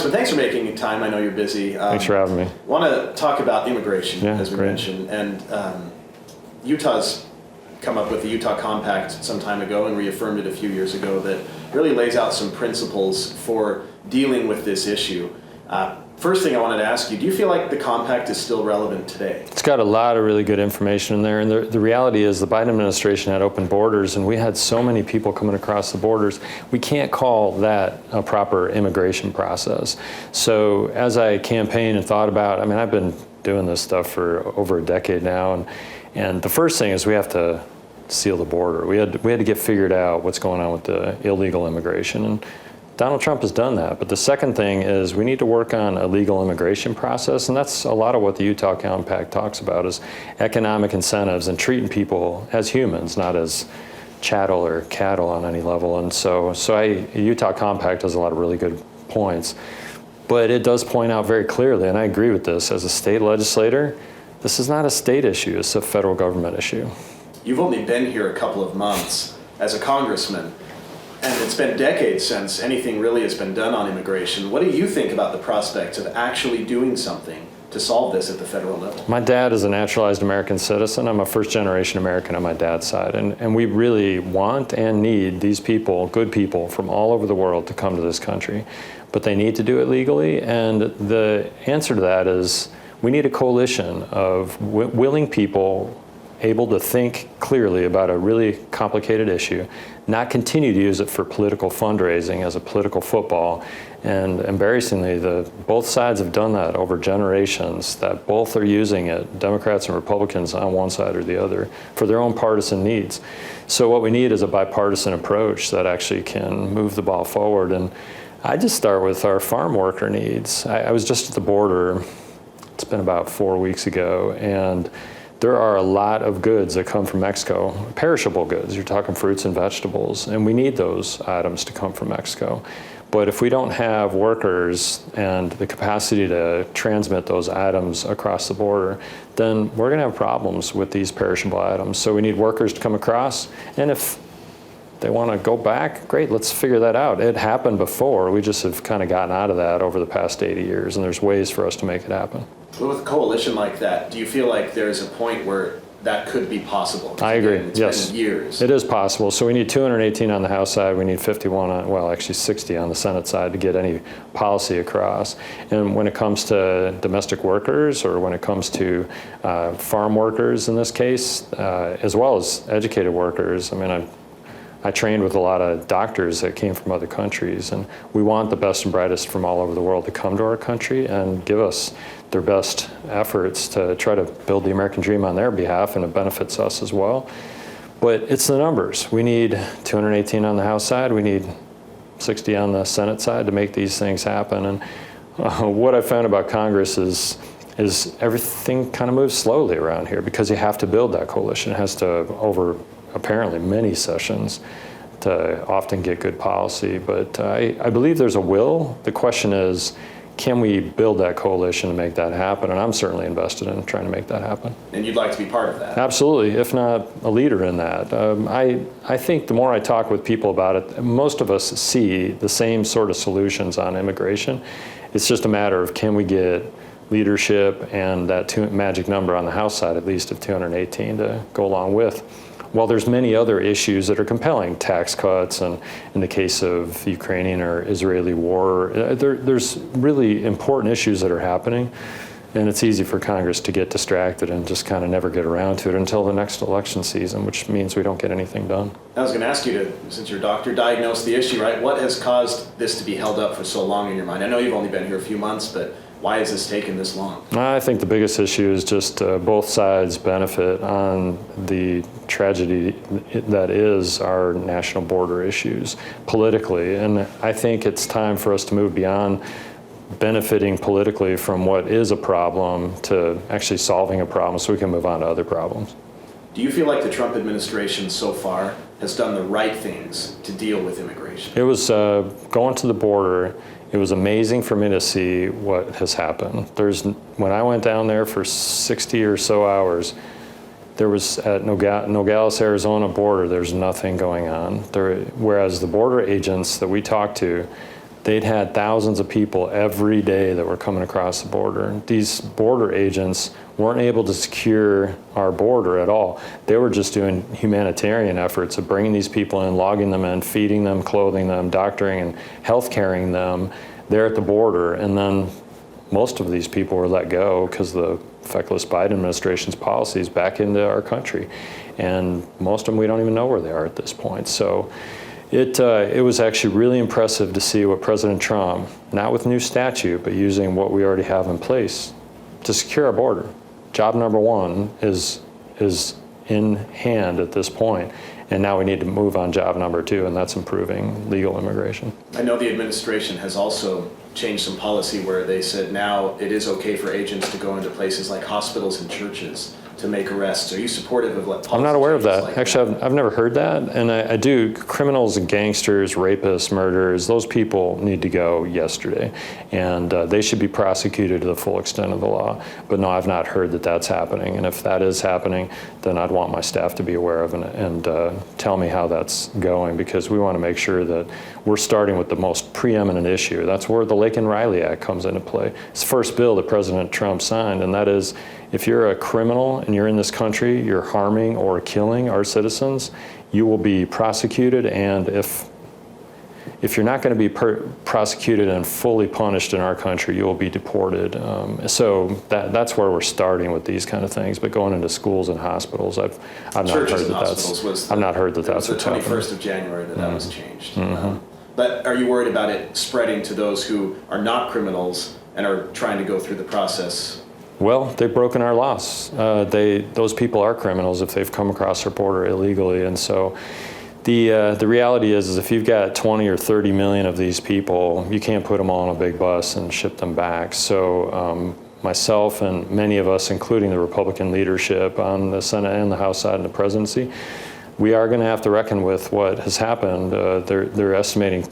Congressman, thanks for making time. I know you're busy. Thanks for having me. Want to talk about immigration, as we mentioned, and Utah's come up with the Utah Compact some time ago and reaffirmed it a few years ago that really lays out some principles for dealing with this issue. First thing I wanted to ask you, do you feel like the compact is still relevant today? It's got a lot of really good information in there, and the reality is the Biden administration had open borders, and we had so many people coming across the borders, we can't call that a proper immigration process. So as I campaigned and thought about, I mean, I've been doing this stuff for over a decade now, and the first thing is we have to seal the border. We had to get figured out what's going on with the illegal immigration, and Donald Trump has done that. But the second thing is we need to work on a legal immigration process, and that's a lot of what the Utah Compact talks about is economic incentives and treating people as humans, not as chattel or cattle on any level. And so Utah Compact has a lot of really good points. But it does point out very clearly, and I agree with this, as a state legislator, this is not a state issue, it's a federal government issue. You've only been here a couple of months as a congressman, and it's been decades since anything really has been done on immigration. What do you think about the prospects of actually doing something to solve this at the federal level? My dad is a naturalized American citizen. I'm a first-generation American on my dad's side, and we really want and need these people, good people from all over the world, to come to this country. But they need to do it legally, and the answer to that is we need a coalition of willing people able to think clearly about a really complicated issue, not continue to use it for political fundraising as a political football. And embarrassingly, both sides have done that over generations, that both are using it, Democrats and Republicans on one side or the other, for their own partisan needs. So what we need is a bipartisan approach that actually can move the ball forward. And I just start with our farm worker needs. I was just at the border, it's been about 4 weeks ago, and there are a lot of goods that come from Mexico, perishable goods. You're talking fruits and vegetables, and we need those items to come from Mexico. But if we don't have workers and the capacity to transmit those items across the border, then we're going to have problems with these perishable items. So we need workers to come across, and if they want to go back, great, let's figure that out. It happened before. We just have kind of gotten out of that over the past 80 years, and there's ways for us to make it happen. Well, with a coalition like that, do you feel like there's a point where that could be possible? I agree, it's yes. been years. It is possible. So we need 218 on the House side, we need 51 on, well, actually 60 on the Senate side to get any policy across. And when it comes to domestic workers, or when it comes to farm workers in this case, as well as educated workers, I mean, I trained with a lot of doctors that came from other countries, and we want the best and brightest from all over the world to come to our country and give us their best efforts to try to build the American dream on their behalf, and it benefits us as well. But it's the numbers. We need 218 on the House side, we need 60 on the Senate side to make these things happen. And what I found about Congress is everything kind of moves slowly around here because you have to build that coalition. It has to, over apparently many sessions, to often get good policy. But I believe there's a will. The question is, can we build that coalition to make that happen? And I'm certainly invested in trying to make that happen. And you'd like to be part of that? Absolutely, if not a leader in that. I think the more I talk with people about it, most of us see the same sort of solutions on immigration. It's just a matter of, can we get leadership and that magic number on the House side, at least of 218, to go along with. Well, there's many other issues that are compelling, tax cuts, and in the case of Ukrainian or Israeli war, there's really important issues that are happening, and it's easy for Congress to get distracted and just kind of never get around to it until the next election season, which means we don't get anything done. I was going to ask you to, since your doctor diagnosed the issue, right, what has caused this to be held up for so long in your mind? I know you've only been here a few months, but why has this taken this long? I think the biggest issue is just both sides benefit on the tragedy that is our national border issues politically. And I think it's time for us to move beyond benefiting politically from what is a problem to actually solving a problem so we can move on to other problems. Do you feel like the Trump administration so far has done the right things to deal with immigration? It was going to the border. It was amazing for me to see what has happened. When I went down there for 60 or so hours, there was at Nogales, Arizona border, there's nothing going on. Whereas the border agents that we talked to, they'd had thousands of people every day that were coming across the border. These border agents weren't able to secure our border at all. They were just doing humanitarian efforts of bringing these people in, logging them in, feeding them, clothing them, doctoring and health caring them there at the border. And then most of these people were let go because the feckless Biden administration's policies back into our country. And most of them, we don't even know where they are at this point. So it was actually really impressive to see what President Trump, not with new statute, but using what we already have in place to secure our border. Job number one is in hand at this point, and now we need to move on job number two, and that's improving legal immigration. I know the administration has also changed some policy where they said now it is okay for agents to go into places like hospitals and churches to make arrests. Are you supportive of policy? I'm not aware of that. Like Actually, that? I've never heard that, and I do. Criminals and gangsters, rapists, murderers, those people need to go yesterday, and they should be prosecuted to the full extent of the law. But no, I've not heard that that's happening, and if that is happening, then I'd want my staff to be aware of and tell me how that's going, because we want to make sure that we're starting with the most preeminent issue. That's where the Lake and Riley Act comes into play. It's the first bill that President Trump signed, and that is, if you're a criminal and you're in this country, you're harming or killing our citizens, you will be prosecuted, and if you're not going to be prosecuted and fully punished in our country, you will be deported. So that's where we're starting with these kind of things. But going into schools and hospitals, I've not heard that that's what's happening. It was the 21st of January that was changed. But are you worried about it spreading to those who are not criminals and are trying to go through the process? Well, they've broken our laws. Those people are criminals if they've come across our border illegally, and so the reality is if you've got 20 or 30 million of these people, you can't put them all on a big bus and ship them back. So myself and many of us, including the Republican leadership on the Senate and the House side and the presidency, we are going to have to reckon with what has happened. They're estimating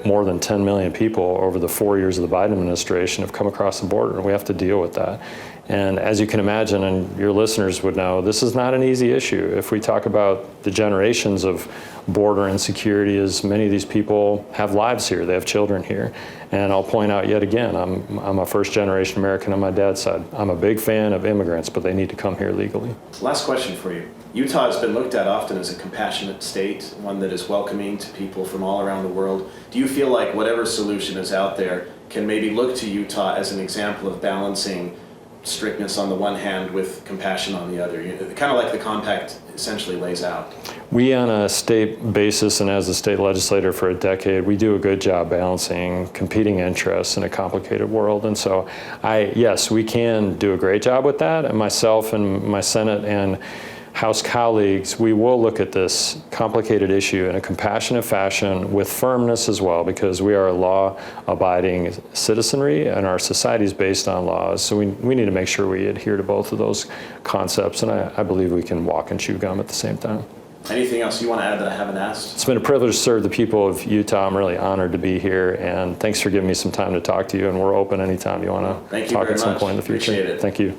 more than 10 million people over the 4 years of the Biden administration have come across the border, and we have to deal with that. And as you can imagine, and your listeners would know, this is not an easy issue. If we talk about the generations of border insecurity, as many of these people have lives here, they have children here. And I'll point out yet again, I'm a first-generation American on my dad's side. I'm a big fan of immigrants, but they need to come here legally. Last question for you. Utah has been looked at often as a compassionate state, one that is welcoming to people from all around the world. Do you feel like whatever solution is out there can maybe look to Utah as an example of balancing strictness on the one hand with compassion on the other, kind of like the compact essentially lays out? We, on a state basis and as a state legislator for a decade, we do a good job balancing competing interests in a complicated world. And so yes, we can do a great job with that. And myself and my Senate and House colleagues, we will look at this complicated issue in a compassionate fashion with firmness as well, because we are a law-abiding citizenry and our society is based on laws. So we need to make sure we adhere to both of those concepts, and I believe we can walk and chew gum at the same time. Anything else you want to add that I haven't asked? It's been a privilege to serve the people of Utah. I'm really honored to be here, and thanks for giving me some time to talk to you, and we're open anytime you want to talk at some point in the future. Appreciate it. Thank you.